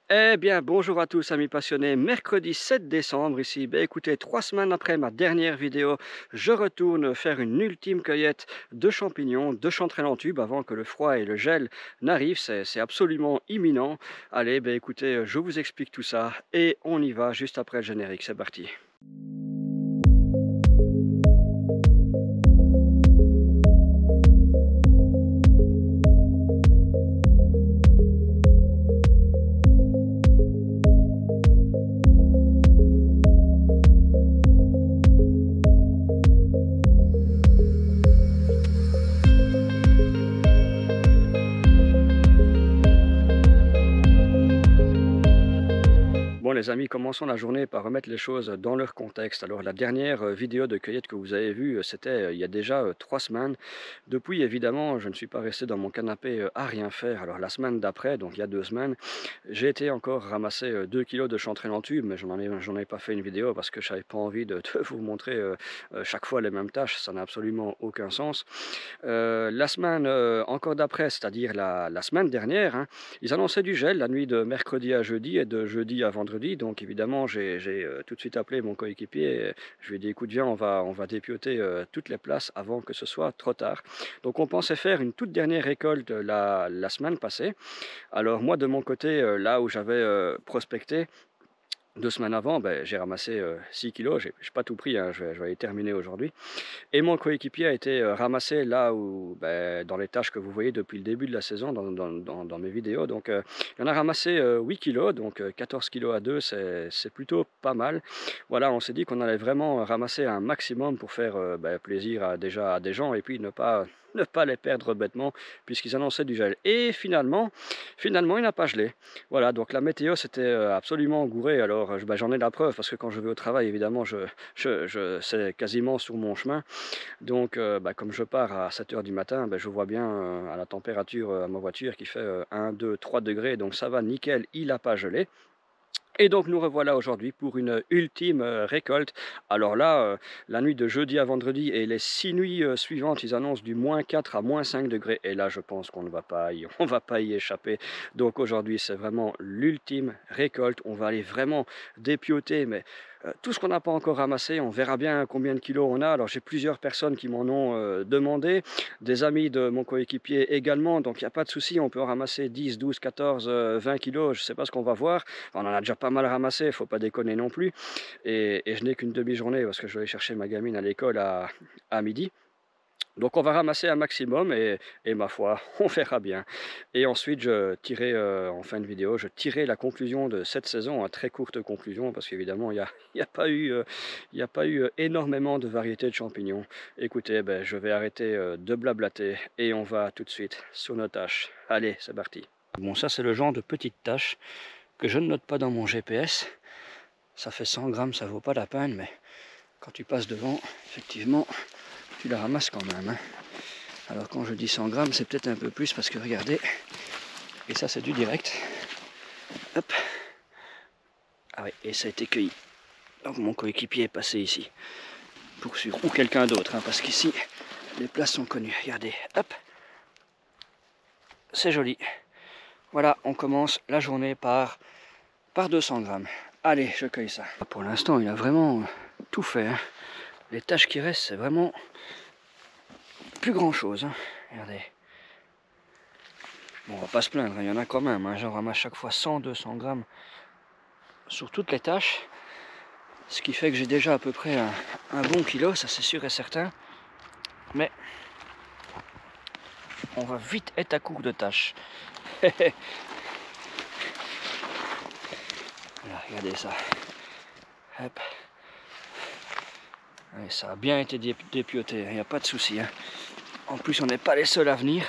Eh bien, bonjour à tous amis passionnés, mercredi 7 décembre ici. Ben, écoutez, 3 semaines après ma dernière vidéo, je retourne faire une ultime cueillette de champignons, de chanterelles en tube avant que le froid et le gel n'arrivent. C'est absolument imminent. Allez, ben, écoutez, je vous explique tout ça et on y va juste après le générique. C'est parti. Bon les amis, commençons la journée par remettre les choses dans leur contexte. Alors la dernière vidéo de cueillette que vous avez vue, c'était il y a déjà 3 semaines. Depuis, évidemment, je ne suis pas resté dans mon canapé à rien faire. Alors la semaine d'après, donc il y a 2 semaines, j'ai été encore ramasser 2 kilos de chanterelles en tube, mais j'en ai pas fait une vidéo parce que je n'avais pas envie de vous montrer chaque fois les mêmes tâches. Ça n'a absolument aucun sens. La semaine encore d'après, c'est-à-dire la semaine dernière, hein, ils annonçaient du gel la nuit de mercredi à jeudi et de jeudi à vendredi. Donc évidemment, j'ai tout de suite appelé mon coéquipier. Je lui ai dit, écoute, viens, on va dépioter toutes les places avant que ce soit trop tard. Donc on pensait faire une toute dernière récolte la semaine passée. Alors moi, de mon côté, là où j'avais prospecté, 2 semaines avant, ben, j'ai ramassé 6 kilos. J'ai pas tout pris, hein, je vais les terminer aujourd'hui. Et mon coéquipier a été ramassé là où, ben, dans les tâches que vous voyez depuis le début de la saison dans mes vidéos. Donc, il en a ramassé 8 kilos, donc 14 kilos à 2, c'est plutôt pas mal. Voilà, on s'est dit qu'on allait vraiment ramasser un maximum pour faire ben, plaisir déjà à des gens et puis ne pas les perdre bêtement puisqu'ils annonçaient du gel. Et finalement, il n'a pas gelé. Voilà, donc la météo c'était absolument gouré. Alors, ben, j'en ai la preuve parce que quand je vais au travail, évidemment, c'est quasiment sur mon chemin. Donc, bah, comme je pars à 7 h du matin, bah, je vois bien à la température à ma voiture qui fait 1, 2, 3 degrés. Donc ça va nickel, il n'a pas gelé. Et donc nous revoilà aujourd'hui pour une ultime récolte. Alors là, la nuit de jeudi à vendredi et les 6 nuits suivantes, ils annoncent du -4 à -5 degrés. Et là, je pense qu'on ne va pas on va pas y échapper. Donc aujourd'hui, c'est vraiment l'ultime récolte. On va aller vraiment dépioter, mais tout ce qu'on n'a pas encore ramassé, on verra bien combien de kilos on a. Alors j'ai plusieurs personnes qui m'en ont demandé, des amis de mon coéquipier également. Donc il n'y a pas de souci, on peut en ramasser 10, 12, 14, 20 kilos. Je ne sais pas ce qu'on va voir. On en a déjà pas mal ramassé, il ne faut pas déconner non plus. Et je n'ai qu'une demi-journée parce que je vais aller chercher ma gamine à l'école à midi. Donc on va ramasser un maximum et ma foi, on verra bien. Et ensuite, je tirerai, en fin de vidéo, je tirerai la conclusion de cette saison, une très courte conclusion, parce qu'évidemment, il y a pas eu, il y a pas eu énormément de variétés de champignons. Écoutez, ben, je vais arrêter de blablater et on va tout de suite sur nos tâches. Allez, c'est parti. Bon, ça c'est le genre de petites tâches que je ne note pas dans mon GPS. Ça fait 100 grammes, ça vaut pas la peine, mais quand tu passes devant, effectivement, tu la ramasses quand même. Hein. Alors quand je dis 100 grammes, c'est peut-être un peu plus parce que regardez, et ça c'est du direct. Hop. Ah oui, et ça a été cueilli. Donc mon coéquipier est passé ici, pour sûr, ou quelqu'un d'autre, hein, parce qu'ici, les places sont connues. Regardez, hop. C'est joli. Voilà, on commence la journée par 200 grammes. Allez, je cueille ça. Pour l'instant, il a vraiment tout fait. Hein. Les tâches qui restent, c'est vraiment plus grand chose. Hein. Regardez. Bon, on va pas se plaindre, il y en a quand même. Hein. J'en ramasse chaque fois 100, 200 grammes sur toutes les tâches. Ce qui fait que j'ai déjà à peu près un bon kilo, ça c'est sûr et certain. Mais on va vite être à court de tâches. Voilà, regardez ça. Hop. Allez, ça a bien été dépioté, il n'y a pas de souci. Hein. En plus, on n'est pas les seuls à venir.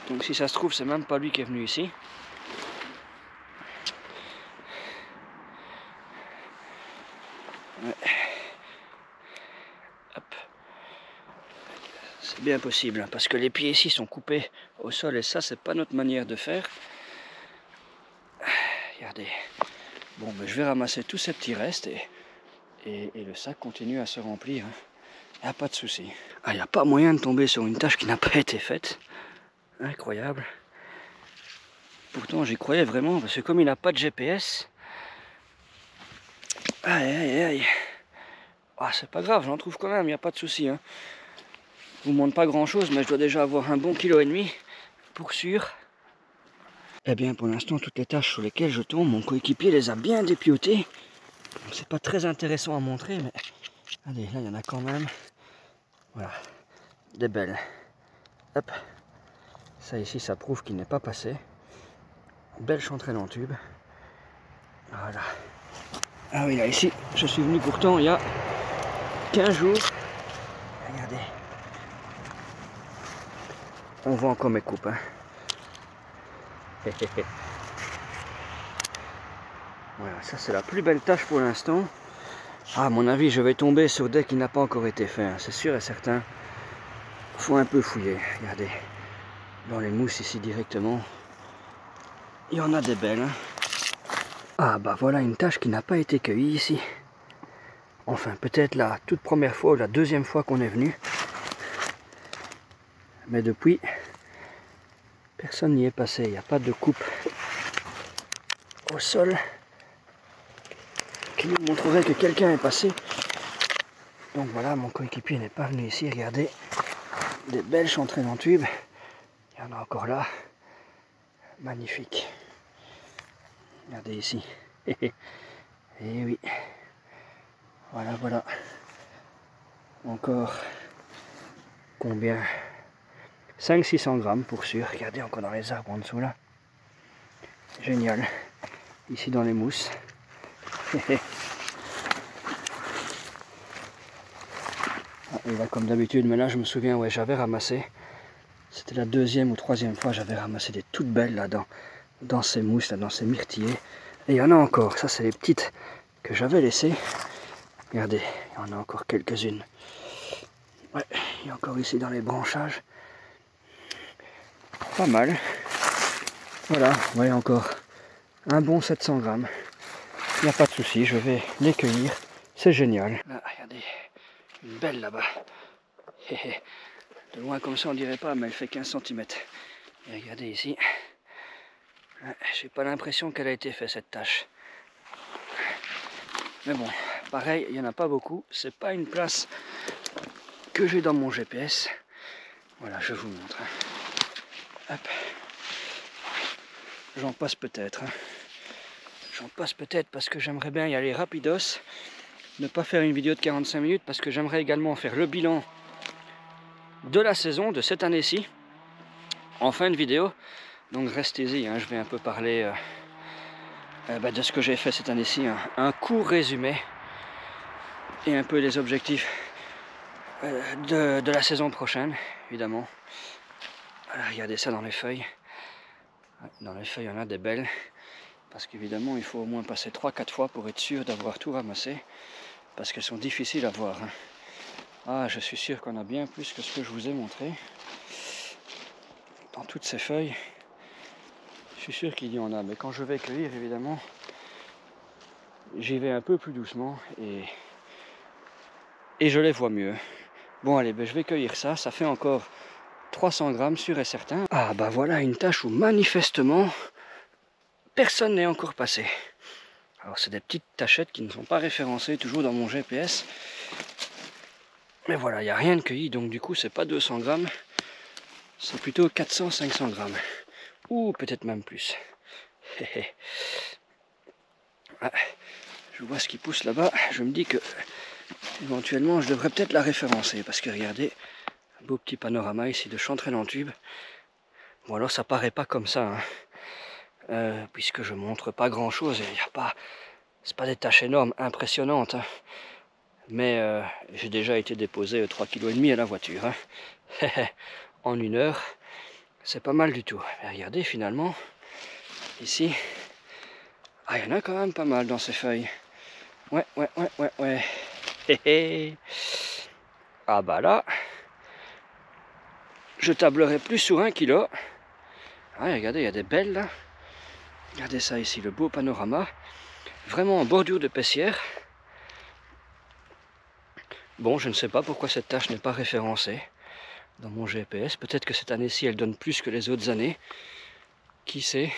Donc si ça se trouve, c'est même pas lui qui est venu ici. Ouais. Hop. C'est bien possible, hein, parce que les pieds ici sont coupés au sol et ça, c'est pas notre manière de faire. Regardez. Bon, ben, je vais ramasser tous ces petits restes et le sac continue à se remplir. Hein. Il n'y a pas de souci. Ah, il n'y a pas moyen de tomber sur une tâche qui n'a pas été faite. Incroyable. Pourtant j'y croyais vraiment, parce que comme il n'a pas de GPS... Aïe aïe aïe. Ah, c'est pas grave, j'en trouve quand même, il n'y a pas de souci. Hein. Je vous montre pas grand chose, mais je dois déjà avoir un bon 1,5 kg pour sûr. Eh bien pour l'instant toutes les tâches sur lesquelles je tombe, mon coéquipier les a bien dépiautées. C'est pas très intéressant à montrer, mais allez, là il y en a quand même. Voilà, des belles. Hop, ça ici ça prouve qu'il n'est pas passé. Belle chanterelle en tube. Voilà. Ah oui, là ici, je suis venu pourtant il y a 15 jours. Regardez. On voit encore mes coupes. Hein. Voilà, ça c'est la plus belle tâche pour l'instant. Ah, à mon avis, je vais tomber sur des qui n'a pas encore été fait, hein, c'est sûr et certain. Faut un peu fouiller, regardez. Dans les mousses ici directement. Il y en a des belles. Hein. Ah bah voilà une tâche qui n'a pas été cueillie ici. Enfin, peut-être la toute première fois ou la deuxième fois qu'on est venu. Mais depuis, personne n'y est passé. Il n'y a pas de coupe au sol qui nous montrerait que quelqu'un est passé. Donc voilà, mon coéquipier n'est pas venu ici. Regardez, des belles chanterelles en tube. Il y en a encore là. Magnifique. Regardez ici. Et oui. Voilà, voilà. Encore combien? 500-600 grammes pour sûr. Regardez encore dans les arbres en dessous là. Génial. Ici dans les mousses. Et là comme d'habitude, mais là je me souviens, ouais, j'avais ramassé. C'était la deuxième ou troisième fois, j'avais ramassé des toutes belles là dans ces mousses, là, dans ces myrtillers. Et il y en a encore, ça c'est les petites que j'avais laissées. Regardez, il y en a encore quelques-unes. Ouais, il y a encore ici dans les branchages. Pas mal. Voilà, vous voyez encore un bon 700 grammes. Il n'y a pas de souci, je vais les cueillir. C'est génial. Là, regardez, une belle là-bas. De loin comme ça on dirait pas, mais elle fait 15 cm. Et regardez ici. J'ai pas l'impression qu'elle a été faite cette tâche. Mais bon, pareil, il n'y en a pas beaucoup. C'est pas une place que j'ai dans mon GPS. Voilà, je vous montre. Hop. J'en passe peut-être. J'en passe peut-être parce que j'aimerais bien y aller rapidos. Ne pas faire une vidéo de 45 minutes parce que j'aimerais également faire le bilan de la saison de cette année-ci en fin de vidéo. Donc restez-y, hein, je vais un peu parler de ce que j'ai fait cette année-ci. Hein. Un court résumé et un peu les objectifs de la saison prochaine, évidemment. Voilà, regardez ça dans les feuilles. Dans les feuilles, il y en a des belles. Parce qu'évidemment, il faut au moins passer 3-4 fois pour être sûr d'avoir tout ramassé. Parce qu'elles sont difficiles à voir. Hein. Ah, je suis sûr qu'on a bien plus que ce que je vous ai montré. Dans toutes ces feuilles, je suis sûr qu'il y en a. Mais quand je vais cueillir, évidemment, j'y vais un peu plus doucement et je les vois mieux. Bon, allez, ben, je vais cueillir ça. Ça fait encore 300 grammes, sûr et certain. Ah, bah voilà une tâche où manifestement, personne n'est encore passé. Alors, c'est des petites tachettes qui ne sont pas référencées toujours dans mon GPS. Mais voilà, il n'y a rien de cueilli, donc du coup, c'est pas 200 grammes. C'est plutôt 400-500 grammes. Ou peut-être même plus. Ah, je vois ce qui pousse là-bas. Je me dis que éventuellement je devrais peut-être la référencer. Parce que regardez, un beau petit panorama ici de chanterelle en tube. Bon alors ça paraît pas comme ça. Hein. Puisque je montre pas grand-chose. Il n'y a pas... C'est pas des tâches énormes, impressionnantes. Hein. Mais j'ai déjà été déposé 3,5 kg à la voiture. Hein. En 1 heure. C'est pas mal du tout. Mais regardez finalement, ici, ah, il y en a quand même pas mal dans ces feuilles. Ouais. Ah bah là, je tablerai plus sur 1 kg. Ah, regardez, il y a des belles là. Regardez ça ici, le beau panorama. Vraiment en bordure de pessière. Bon, je ne sais pas pourquoi cette tâche n'est pas référencée dans mon GPS. Peut-être que cette année-ci, elle donne plus que les autres années. Qui sait?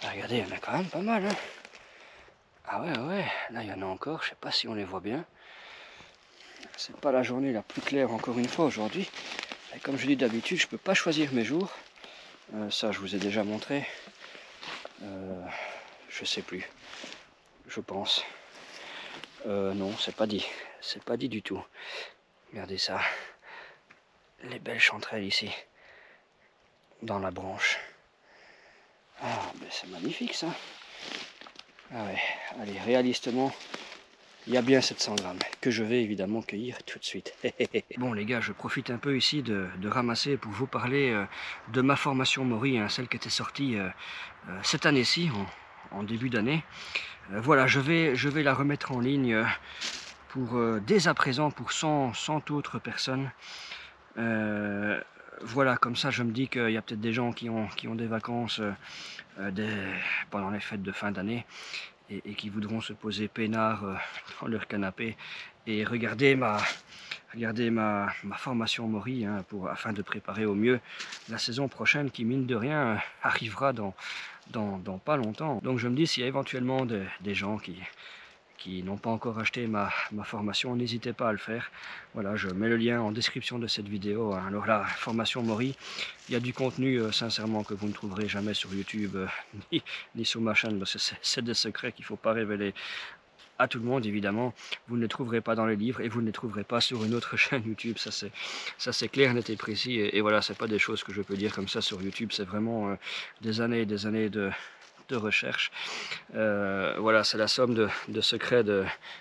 Ah, regardez, il y en a quand même pas mal, hein. Ah ouais, ouais, là il y en a encore, je sais pas si on les voit bien. C'est pas la journée la plus claire encore une fois aujourd'hui. Et comme je dis d'habitude, je peux pas choisir mes jours. Ça je vous ai déjà montré. Je sais plus, je pense. Non, c'est pas dit. C'est pas dit du tout. Regardez ça. Les belles chanterelles ici. Dans la branche. Ah, ben c'est magnifique ça. Ah ouais, allez, réalistement, il y a bien 700 grammes que je vais évidemment cueillir tout de suite. Bon les gars, je profite un peu ici de ramasser pour vous parler de ma formation Maury, hein, celle qui était sortie cette année-ci, en début d'année. Voilà, je vais la remettre en ligne pour dès à présent pour 100 autres personnes. Voilà, comme ça je me dis qu'il y a peut-être des gens qui ont des vacances pendant les fêtes de fin d'année et qui voudront se poser peinard dans leur canapé et regarder ma formation Maury, hein, afin de préparer au mieux la saison prochaine qui, mine de rien, arrivera dans pas longtemps. Donc je me dis, s'il y a éventuellement des gens qui n'ont pas encore acheté ma formation, n'hésitez pas à le faire. Voilà, je mets le lien en description de cette vidéo. Alors la formation Maury, il y a du contenu sincèrement que vous ne trouverez jamais sur YouTube ni sur ma chaîne, parce que c'est des secrets qu'il ne faut pas révéler à tout le monde évidemment. Vous ne les trouverez pas dans les livres et vous ne les trouverez pas sur une autre chaîne YouTube, ça c'est clair, net et précis. Et voilà, c'est pas des choses que je peux dire comme ça sur YouTube, c'est vraiment des années et des années de recherche. Voilà, c'est la somme de secrets,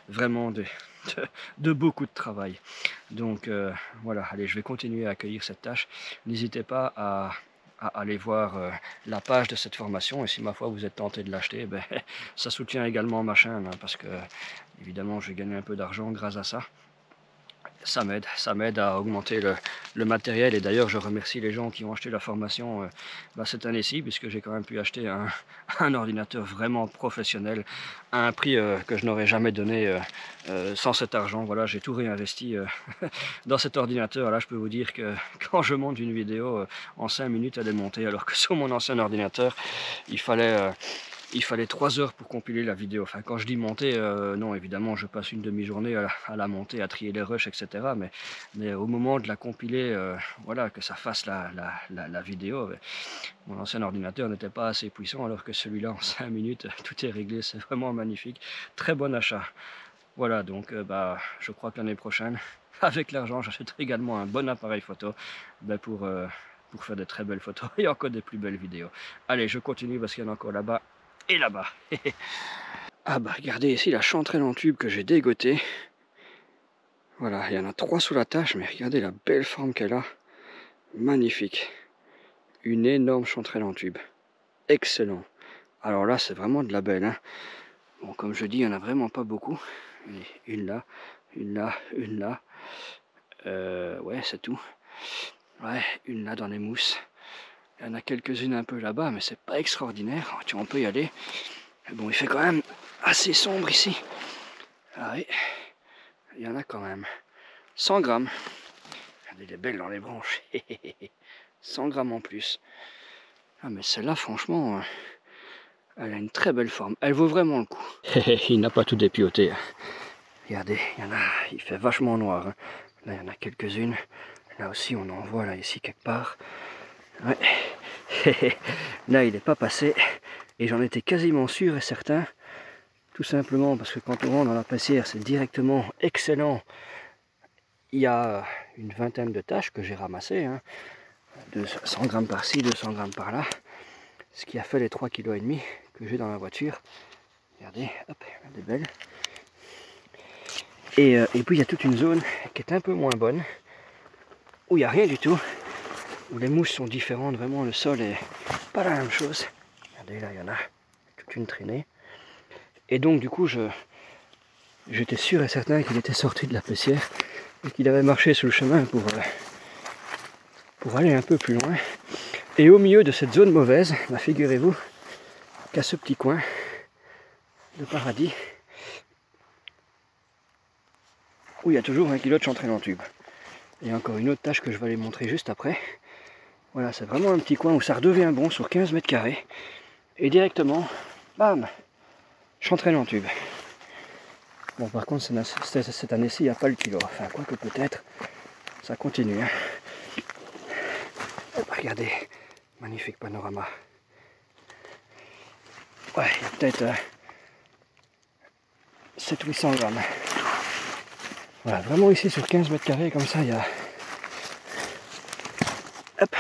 vraiment de beaucoup de travail. Donc voilà, allez, je vais continuer à accueillir cette tâche. N'hésitez pas à aller voir la page de cette formation, et si ma foi vous êtes tenté de l'acheter, ben, ça soutient également ma chaîne, hein, parce que évidemment je gagne un peu d'argent grâce à ça. Ça m'aide à augmenter le matériel, et d'ailleurs je remercie les gens qui ont acheté la formation cette année-ci, puisque j'ai quand même pu acheter un ordinateur vraiment professionnel à un prix que je n'aurais jamais donné sans cet argent. Voilà, j'ai tout réinvesti dans cet ordinateur. Là je peux vous dire que quand je monte une vidéo en 5 minutes elle est montée, alors que sur mon ancien ordinateur il fallait 3 heures pour compiler la vidéo. Enfin, quand je dis monter, non, évidemment, je passe une demi-journée à la monter, à trier les rushs, etc. Mais au moment de la compiler, voilà, que ça fasse la vidéo, mon ancien ordinateur n'était pas assez puissant, alors que celui-là, en 5 minutes, tout est réglé. C'est vraiment magnifique. Très bon achat. Voilà, donc je crois que l'année prochaine, avec l'argent, j'achèterai également un bon appareil photo pour faire de très belles photos et encore des plus belles vidéos. Allez, je continue parce qu'il y en a encore là-bas et là-bas. Ah bah regardez ici la chanterelle en tube que j'ai dégotée. Voilà, il y en a 3 sous la tâche, mais regardez la belle forme qu'elle a. Magnifique. Une énorme chanterelle en tube. Excellent. Alors là, c'est vraiment de la belle, hein. Bon, comme je dis, il n'y en a vraiment pas beaucoup. Une là, une là, une là. Ouais, c'est tout. Ouais, une là dans les mousses. Il y en a quelques-unes un peu là-bas, mais c'est pas extraordinaire. Tiens, on peut y aller. Bon, il fait quand même assez sombre ici. Ah oui, il y en a quand même. 100 grammes. Regardez, elle est belle dans les branches. 100 grammes en plus. Ah, mais celle-là, franchement, elle a une très belle forme. Elle vaut vraiment le coup. Il n'a pas tout dépioté. Regardez, il fait vachement noir. Là, il y en a quelques-unes. Là aussi, on en voit là, ici, quelque part. Ouais. Là, il n'est pas passé. Et j'en étais quasiment sûr et certain. Tout simplement parce que quand on rentre dans la paissière, c'est directement excellent. Il y a une vingtaine de tâches que j'ai ramassées. Hein. 100 grammes par-ci, 200 grammes par-là. Ce qui a fait les 3,5 kg que j'ai dans la voiture. Regardez, hop, elle est belle. Et puis il y a toute une zone qui est un peu moins bonne. Où il n'y a rien du tout. Où les mousses sont différentes. Vraiment, le sol est pas la même chose. Regardez, là, il y en a toute une traînée. Et donc, du coup, j'étais sûr et certain qu'il était sorti de la paissière et qu'il avait marché sur le chemin pour aller un peu plus loin. Et au milieu de cette zone mauvaise, figurez-vous qu'à ce petit coin de paradis, où il y a toujours 1 kg de chanterelle en tube. Et encore une autre tâche que je vais aller montrer juste après. Voilà, c'est vraiment un petit coin où ça redevient bon sur 15 mètres carrés. Et directement, bam, chanterelle en tube. Bon, par contre, cette année-ci, il n'y a pas le kilo. Enfin, quoi que peut-être, ça continue. Hein. Hop, regardez, magnifique panorama. Ouais, il y a peut-être 700-800 grammes. Voilà, vraiment ici sur 15 mètres carrés, comme ça, il y a... Hop.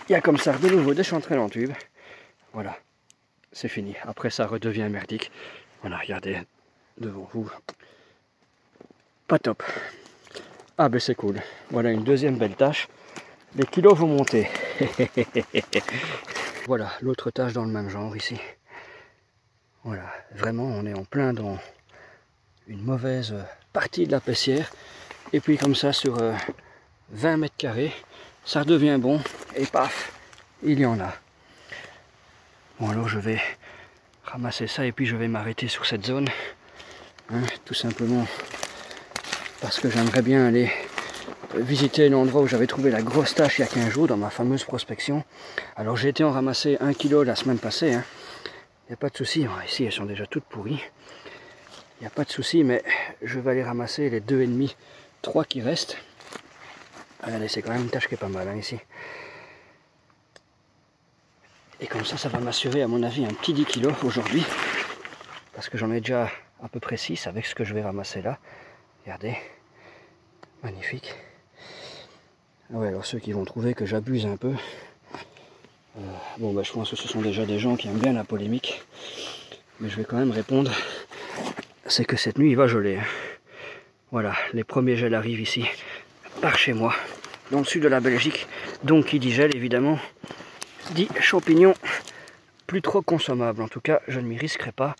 Il y a comme ça de nouveau des chanterelles en tube. Voilà, c'est fini. Après, ça redevient merdique. Voilà, regardez devant vous. Pas top. Ah ben c'est cool. Voilà une deuxième belle tâche. Les kilos vont monter. Voilà, l'autre tâche dans le même genre ici. Voilà, vraiment on est en plein dans une mauvaise partie de la paissière. Et puis comme ça sur 20 mètres carrés, ça redevient bon. Et paf, il y en a. Bon alors je vais ramasser ça et puis je vais m'arrêter sur cette zone. Hein, tout simplement parce que j'aimerais bien aller visiter l'endroit où j'avais trouvé la grosse tâche il y a 15 jours dans ma fameuse prospection. Alors j'ai été en ramasser 1 kilo la semaine passée. Hein. Il n'y a pas de souci. Ici elles sont déjà toutes pourries. Il n'y a pas de souci, mais je vais aller ramasser les 2,5, 3 qui restent. Regardez, c'est quand même une tâche qui est pas mal hein, ici. Et comme ça va m'assurer à mon avis un petit 10 kg aujourd'hui. Parce que j'en ai déjà à peu près 6 avec ce que je vais ramasser là. Regardez, magnifique. Ouais, alors ceux qui vont trouver que j'abuse un peu, bon bah je pense que ce sont déjà des gens qui aiment bien la polémique, mais je vais quand même répondre. C'est que cette nuit il va geler. Hein. Voilà, les premiers gels arrivent ici, par chez moi, dans le sud de la Belgique. Donc qui dit gel évidemment, dit champignons plus trop consommables. En tout cas, je ne m'y risquerai pas.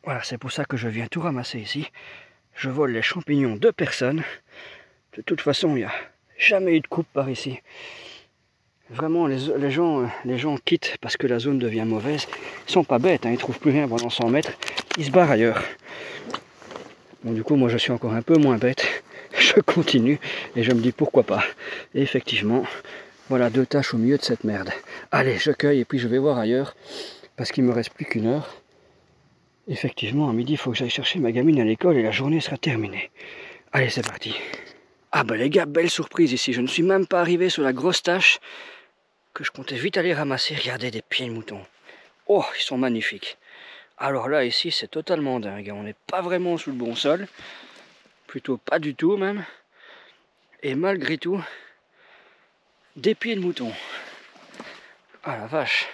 Voilà, c'est pour ça que je viens tout ramasser ici. Je vole les champignons de personne. De toute façon, il n'y a jamais eu de coupe par ici. Vraiment, les gens quittent parce que la zone devient mauvaise. Ils sont pas bêtes, hein, ils trouvent plus rien pendant 100 mètres. Ils se barrent ailleurs. Bon, du coup, moi, je suis encore un peu moins bête. Je continue et je me dis pourquoi pas. Et effectivement, voilà 2 tâches au milieu de cette merde. Allez, je cueille et puis je vais voir ailleurs parce qu'il me reste plus qu'une heure. Effectivement, à midi, il faut que j'aille chercher ma gamine à l'école et la journée sera terminée. Allez, c'est parti. Ah ben les gars, belle surprise ici. Je ne suis même pas arrivé sur la grosse tâche que je comptais vite aller ramasser. Regardez des pieds de mouton. Oh, ils sont magnifiques. Alors là, ici, c'est totalement dingue. On n'est pas vraiment sous le bon sol. Plutôt pas du tout même. Et malgré tout, des pieds de mouton. Ah la vache.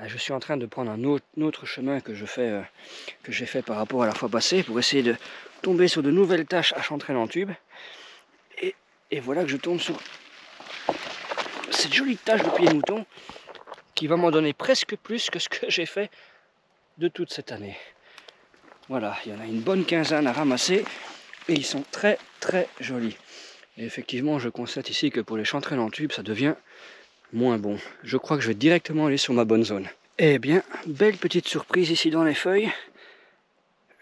Je suis en train de prendre un autre chemin que j'ai fait par rapport à la fois passée pour essayer de tomber sur de nouvelles tâches à chanterelle en tube. Et voilà que je tombe sur cette jolie tâche de pied de mouton qui va m'en donner presque plus que ce que j'ai fait de toute cette année. Voilà, il y en a une bonne quinzaine à ramasser et ils sont très très jolis. Et effectivement, je constate ici que pour les chanterelles en tube, ça devient moins bon. Je crois que je vais directement aller sur ma bonne zone. Eh bien, belle petite surprise ici dans les feuilles.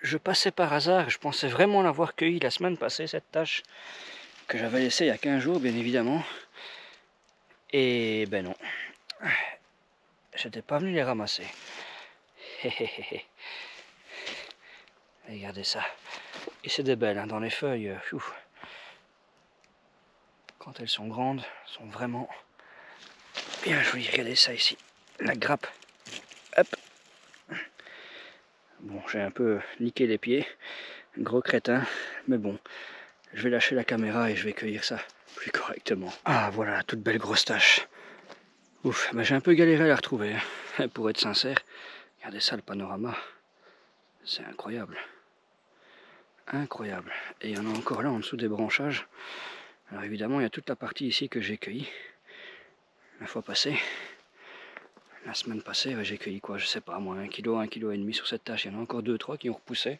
Je passais par hasard, je pensais vraiment l'avoir cueillie la semaine passée, cette tâche que j'avais laissée il y a 15 jours, bien évidemment. Et ben non, j'étais pas venu les ramasser. Regardez ça. Et c'est des belles, hein, dans les feuilles. Quand elles sont grandes, elles sont vraiment bien jolies. Regardez ça ici, la grappe. Hop. Bon, j'ai un peu niqué les pieds, gros crétin, mais bon, je vais lâcher la caméra et je vais cueillir ça plus correctement. Ah voilà, toute belle grosse tâche. Ouf, ben j'ai un peu galéré à la retrouver, hein, pour être sincère. Regardez ça, le panorama, c'est incroyable. Incroyable. Et il y en a encore là en dessous des branchages. Alors évidemment, il y a toute la partie ici que j'ai cueillie la fois passée. La semaine passée, j'ai cueilli quoi, je sais pas moi, 1 kg, 1,5 kg sur cette tâche. Il y en a encore 2-3 qui ont repoussé.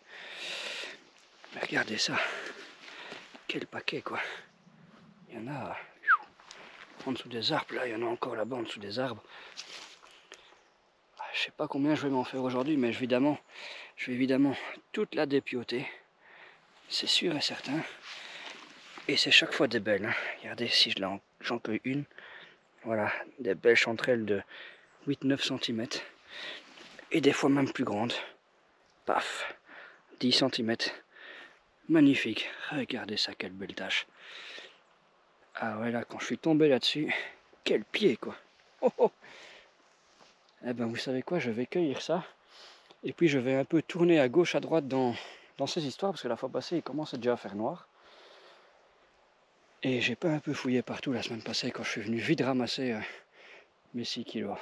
Mais regardez ça. Quel paquet quoi. Il y en a en dessous des arbres, là, il y en a encore là-bas en dessous des arbres. Je sais pas combien je vais m'en faire aujourd'hui, mais je vais évidemment toute la dépioter. C'est sûr et certain. Et c'est chaque fois des belles. Hein. Regardez si j'en cueille une. Voilà, des belles chanterelles de 8-9 cm. Et des fois même plus grandes. Paf, 10 cm. Magnifique, regardez ça, quelle belle tache. Ah ouais, là, quand je suis tombé là-dessus, quel pied, quoi. Oh, oh. Eh ben, vous savez quoi, je vais cueillir ça. Et puis, je vais un peu tourner à gauche, à droite dans ces histoires, parce que la fois passée, il commence déjà à faire noir. Et j'ai pas un peu fouillé partout la semaine passée, quand je suis venu vite ramasser mes 6 kilos.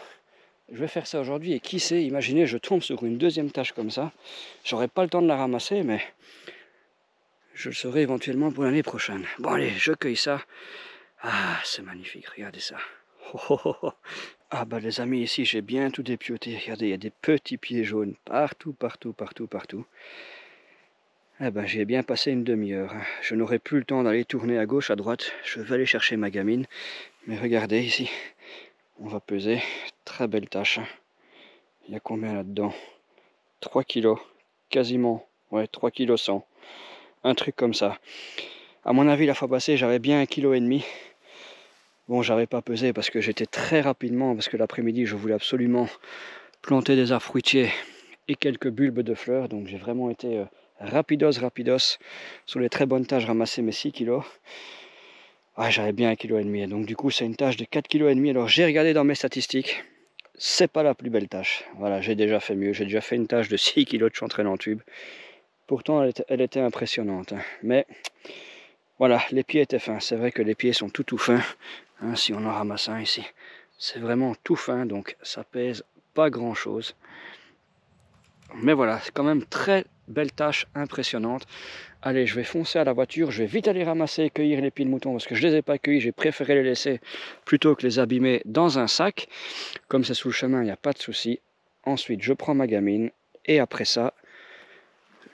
Je vais faire ça aujourd'hui, et qui sait, imaginez, je tombe sur une deuxième tache comme ça. J'aurai pas le temps de la ramasser, mais je le saurai éventuellement pour l'année prochaine. Bon, allez, je cueille ça. Ah, c'est magnifique, regardez ça. Oh, oh, oh, oh. Ah bah les amis, ici j'ai bien tout dépioté. Regardez, il y a des petits pieds jaunes partout, partout, partout, partout. Eh ben j'ai bien passé une demi-heure. Je n'aurai plus le temps d'aller tourner à gauche, à droite. Je vais aller chercher ma gamine. Mais regardez ici, on va peser. Très belle tâche. Il y a combien là-dedans? 3 kilos, quasiment. Ouais, 3 kilos 100. Un truc comme ça. À mon avis, la fois passée, j'avais bien 1,5 kg. Bon, j'avais pas pesé parce que j'étais très rapidement, parce que l'après-midi, je voulais absolument planter des arbres fruitiers et quelques bulbes de fleurs. Donc j'ai vraiment été rapidos sur les très bonnes tâches, ramasser mes 6 kilos. Ah, j'avais bien 1,5 kg. Donc du coup, c'est une tâche de 4,5 kg. Alors j'ai regardé dans mes statistiques. C'est pas la plus belle tâche. Voilà, j'ai déjà fait mieux. J'ai déjà fait une tâche de 6 kilos de chanterelle en tube. Pourtant, elle était impressionnante. Mais voilà, les pieds étaient fins. C'est vrai que les pieds sont tout fins. Hein, si on en ramasse un ici, c'est vraiment tout fin, donc ça pèse pas grand chose. Mais voilà, c'est quand même très belle tâche, impressionnante. Allez, je vais foncer à la voiture, je vais vite aller ramasser et cueillir les pieds de mouton parce que je les ai pas cueillis, j'ai préféré les laisser plutôt que les abîmer dans un sac. Comme c'est sous le chemin, il n'y a pas de souci. Ensuite, je prends ma gamine et après ça,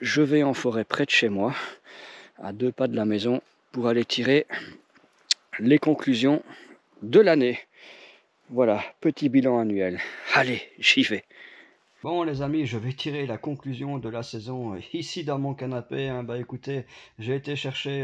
je vais en forêt près de chez moi, à 2 pas de la maison, pour aller tirer les conclusions de l'année. Voilà, petit bilan annuel. Allez, j'y vais. Bon les amis, je vais tirer la conclusion de la saison ici dans mon canapé. Bah écoutez, j'ai été chercher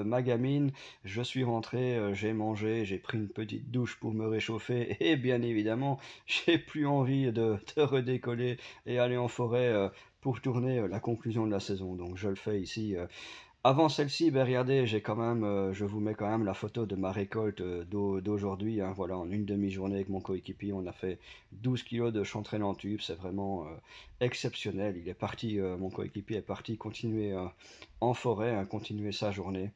ma gamine, je suis rentré, j'ai mangé, j'ai pris une petite douche pour me réchauffer et bien évidemment, j'ai plus envie de redécoller et aller en forêt pour tourner la conclusion de la saison. Donc je le fais ici. Avant celle-ci, ben regardez, j'ai quand même, je vous mets quand même la photo de ma récolte d'aujourd'hui. Hein, voilà, en une demi-journée avec mon coéquipier, on a fait 12 kilos de chanterelle en tube. C'est vraiment exceptionnel. Il est parti, mon coéquipier est parti continuer en forêt, hein, continuer sa journée.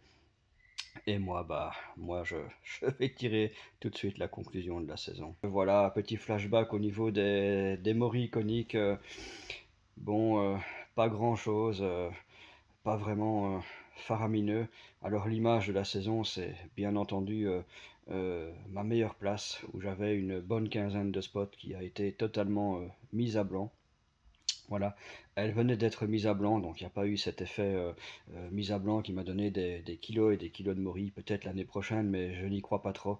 Et moi, je vais tirer tout de suite la conclusion de la saison. Voilà, petit flashback au niveau des morilles coniques. Bon, pas grand-chose. Pas vraiment faramineux. Alors l'image de la saison, c'est bien entendu ma meilleure place, où j'avais une bonne quinzaine de spots qui a été totalement mise à blanc. Voilà, elle venait d'être mise à blanc, donc il n'y a pas eu cet effet mise à blanc qui m'a donné des kilos et des kilos de morilles, peut-être l'année prochaine, mais je n'y crois pas trop.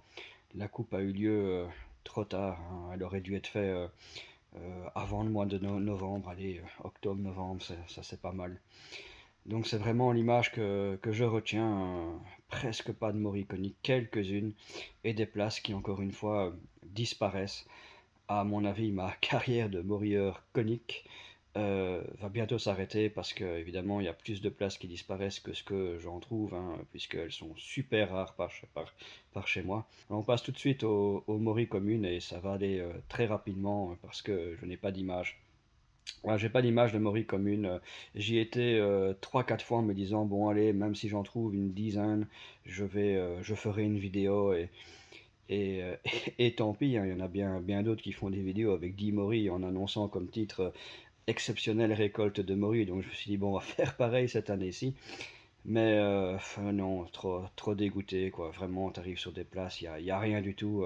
La coupe a eu lieu trop tard, hein. Elle aurait dû être faite avant le mois de novembre, allez, octobre-novembre, ça c'est pas mal. Donc c'est vraiment l'image que je retiens, presque pas de morilles coniques, quelques-unes, et des places qui encore une fois disparaissent. À mon avis, ma carrière de morilleur conique va bientôt s'arrêter parce que évidemment il y a plus de places qui disparaissent que ce que j'en trouve, hein, puisqu'elles sont super rares par chez moi. Alors, on passe tout de suite aux morilles communes et ça va aller très rapidement parce que je n'ai pas d'image. Ouais, j'ai pas d'image de Maury commune. J'y étais 3-4 fois en me disant, bon allez, même si j'en trouve une dizaine, je ferai une vidéo et, euh, et tant pis, hein, il y en a bien d'autres qui font des vidéos avec 10 Maury en annonçant comme titre exceptionnelle récolte de Maury. Donc je me suis dit, bon, on va faire pareil cette année-ci. Mais non, trop dégoûté, quoi. Vraiment, t'arrives sur des places, y a rien du tout.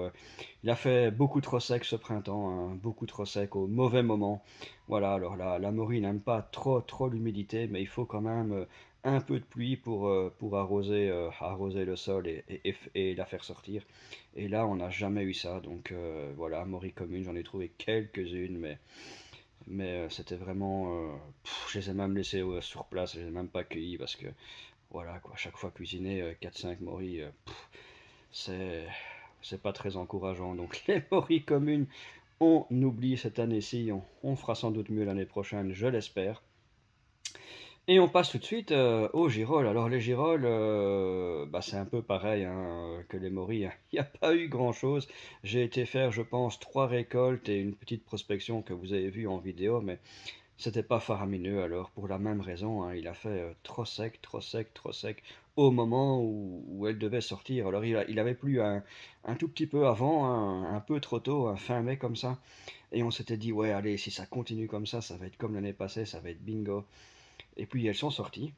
Il a fait beaucoup trop sec ce printemps, hein, beaucoup trop sec au mauvais moment. Voilà, alors la morue n'aime pas trop l'humidité, mais il faut quand même un peu de pluie pour arroser le sol et la faire sortir. Et là, on n'a jamais eu ça, donc voilà, morue commune, j'en ai trouvé quelques-unes, mais c'était vraiment... je les ai même laissées sur place, je les ai même pas cueillies parce que voilà quoi, chaque fois cuisiner 4-5 morilles, c'est c'est pas très encourageant. Donc les morilles communes, on oublie cette année-ci, on fera sans doute mieux l'année prochaine, je l'espère. Et on passe tout de suite aux girolles. Alors les girolles, bah, c'est un peu pareil hein, que les morilles, hein. Il n'y a pas eu grand-chose. J'ai été faire, je pense, 3 récoltes et une petite prospection que vous avez vue en vidéo, mais c'était pas faramineux. Alors pour la même raison, hein, il a fait trop sec, trop sec, trop sec au moment où elle devait sortir. Alors il avait plu un tout petit peu avant, hein, un peu trop tôt, fin mai comme ça. Et on s'était dit, ouais, allez, si ça continue comme ça va être comme l'année passée, ça va être bingo. Et puis elles sont sorties.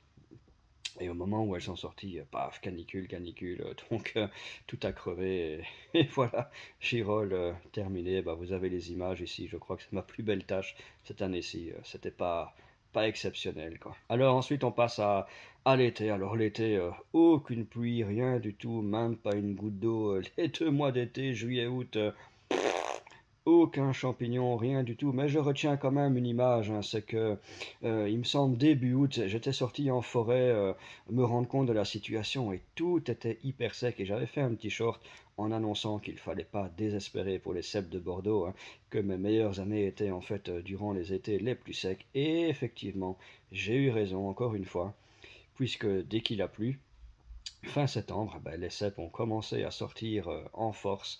Et au moment où elles sont sorties, paf, canicule, canicule, donc tout a crevé. Et voilà, Girolles terminé. Bah, vous avez les images ici, je crois que c'est ma plus belle tâche cette année-ci. C'était pas exceptionnel, quoi. Alors ensuite, on passe à l'été. Alors l'été, aucune pluie, rien du tout, même pas une goutte d'eau. Les 2 mois d'été, juillet, août, aucun champignon, rien du tout, mais je retiens quand même une image, hein, c'est que, il me semble début août, j'étais sorti en forêt, me rendre compte de la situation et tout était hyper sec et j'avais fait un petit short en annonçant qu'il fallait pas désespérer pour les cèpes de Bordeaux, hein, que mes meilleures années étaient en fait durant les étés les plus secs et effectivement, j'ai eu raison encore une fois, puisque dès qu'il a plu, fin septembre, ben, les cèpes ont commencé à sortir en force,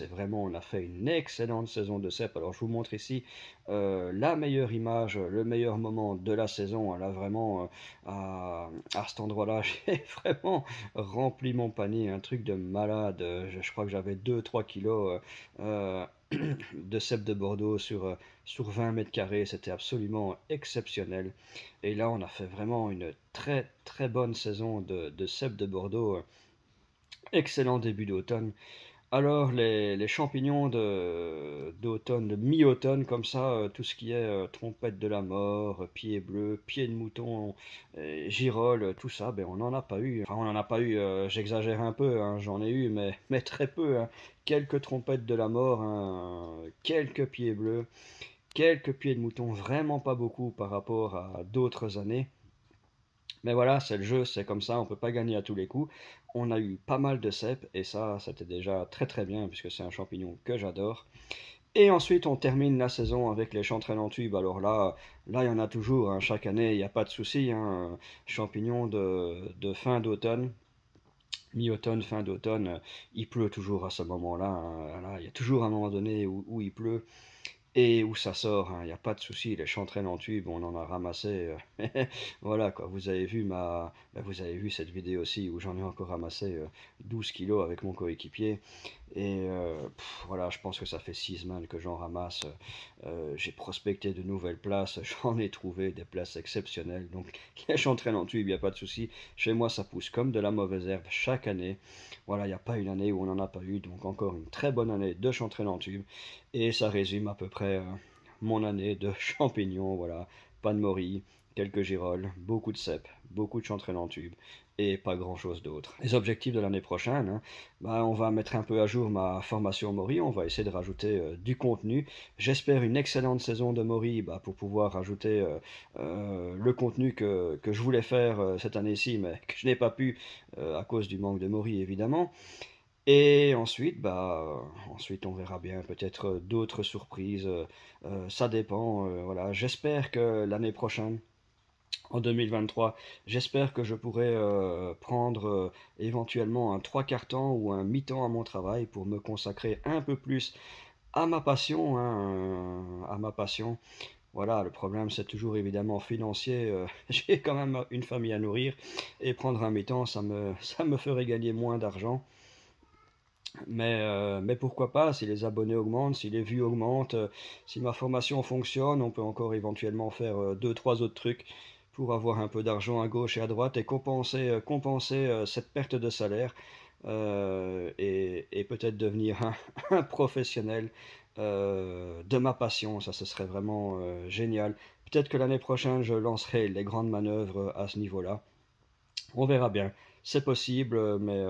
et vraiment on a fait une excellente saison de cèpes. Alors je vous montre ici la meilleure image, le meilleur moment de la saison. Là vraiment, à cet endroit-là, j'ai vraiment rempli mon panier, un truc de malade. Je crois que j'avais 2-3 kilos de cèpes de Bordeaux sur 20 mètres carrés, c'était absolument exceptionnel. Et là, on a fait vraiment une très très bonne saison de cèpes de Bordeaux. Excellent début d'automne. Alors, les champignons d'automne, de mi-automne, comme ça, tout ce qui est trompette de la mort, pied bleu, pied de mouton, girole, tout ça, ben, on n'en a pas eu. Enfin, on n'en a pas eu, j'exagère un peu, hein, j'en ai eu, mais très peu, hein. Quelques trompettes de la mort, hein, quelques pieds bleus, quelques pieds de mouton, vraiment pas beaucoup par rapport à d'autres années. Mais voilà, c'est le jeu, c'est comme ça, on peut pas gagner à tous les coups. On a eu pas mal de cèpes, et ça, c'était déjà très très bien, puisque c'est un champignon que j'adore. Et ensuite, on termine la saison avec les chanterelles en tube. Alors là, il y en a toujours, hein, chaque année, il n'y a pas de souci, hein. Champignons de fin d'automne, mi-automne, fin d'automne, il pleut toujours à ce moment-là, hein. Là, il y a toujours un moment donné où il pleut. Et où ça sort, hein, il n'y a pas de souci, les chanterelles en tube, on en a ramassé. Voilà quoi, vous avez vu cette vidéo aussi où j'en ai encore ramassé 12 kilos avec mon coéquipier. Et voilà, je pense que ça fait 6 semaines que j'en ramasse. J'ai prospecté de nouvelles places, j'en ai trouvé des places exceptionnelles. Donc les chanterelles en tube, il n'y a pas de souci. Chez moi, ça pousse comme de la mauvaise herbe chaque année. Voilà, il n'y a pas une année où on n'en a pas eu. Donc encore une très bonne année de chanterelles en tube. Et ça résume à peu près mon année de champignons. Voilà, pas de morilles, quelques girolles, beaucoup de cèpes, beaucoup de chanterelles en tube et pas grand chose d'autre. Les objectifs de l'année prochaine, hein, bah, on va mettre un peu à jour ma formation Mori, on va essayer de rajouter du contenu. J'espère une excellente saison de Mori bah, pour pouvoir rajouter le contenu que je voulais faire cette année-ci, mais que je n'ai pas pu à cause du manque de Mori évidemment. Et ensuite, ensuite on verra bien, peut-être d'autres surprises, ça dépend, voilà. J'espère que l'année prochaine, en 2023, j'espère que je pourrai prendre éventuellement un 3/4 temps ou un mi-temps à mon travail pour me consacrer un peu plus à ma passion, hein, à ma passion. Voilà, le problème c'est toujours évidemment financier. J'ai quand même une famille à nourrir et prendre un mi-temps, ça me ferait gagner moins d'argent. Mais pourquoi pas, si les abonnés augmentent, si les vues augmentent, si ma formation fonctionne, on peut encore éventuellement faire 2, 3 autres trucs pour avoir un peu d'argent à gauche et à droite et compenser cette perte de salaire et peut-être devenir un professionnel de ma passion. Ça, ce serait vraiment génial. Peut-être que l'année prochaine, je lancerai les grandes manœuvres à ce niveau-là. On verra bien. C'est possible, mais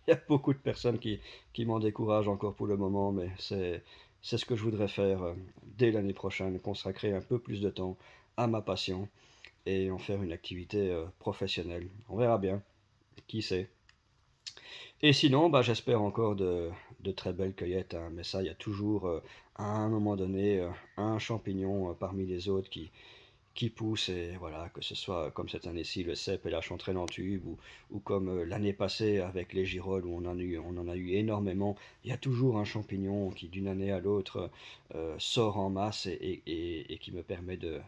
il y a beaucoup de personnes qui m'en découragent encore pour le moment, mais c'est ce que je voudrais faire dès l'année prochaine, consacrer un peu plus de temps à ma passion et en faire une activité professionnelle. On verra bien, qui sait. Et sinon, bah, j'espère encore de très belles cueillettes, hein, mais ça, il y a toujours, à un moment donné, un champignon, parmi les autres qui pousse et voilà, que ce soit comme cette année-ci, le cèpe et la chanterelle en tube ou comme, l'année passée avec les girolles où on en a eu énormément. Il y a toujours un champignon qui d'une année à l'autre, sort en masse et qui me permet de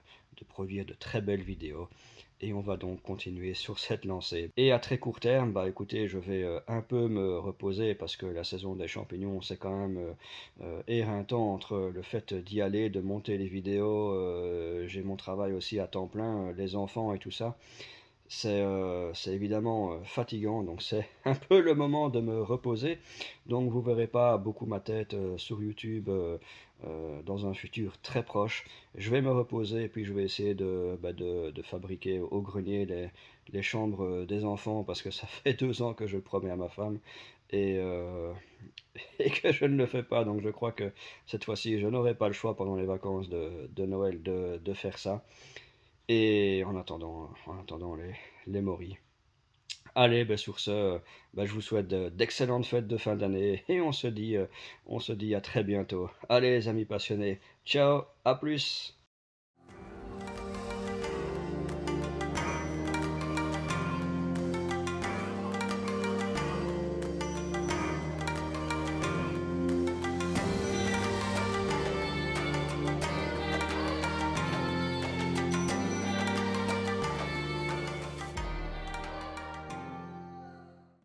produire de très belles vidéos et on va donc continuer sur cette lancée. Et à très court terme, bah écoutez, je vais un peu me reposer parce que la saison des champignons, c'est quand même éreintant entre le fait d'y aller, de monter les vidéos, j'ai mon travail aussi à temps plein, les enfants et tout ça. C'est évidemment fatigant, donc c'est un peu le moment de me reposer. Donc vous verrez pas beaucoup ma tête sur YouTube dans un futur très proche. Je vais me reposer et puis je vais essayer de fabriquer au grenier les chambres des enfants parce que ça fait 2 ans que je le promets à ma femme et, et que je ne le fais pas. Donc je crois que cette fois-ci, je n'aurai pas le choix pendant les vacances de Noël de faire ça. Et en attendant les moris. Allez, ben sur ce, ben je vous souhaite d'excellentes fêtes de fin d'année et on se dit à très bientôt. Allez les amis passionnés, ciao, à plus.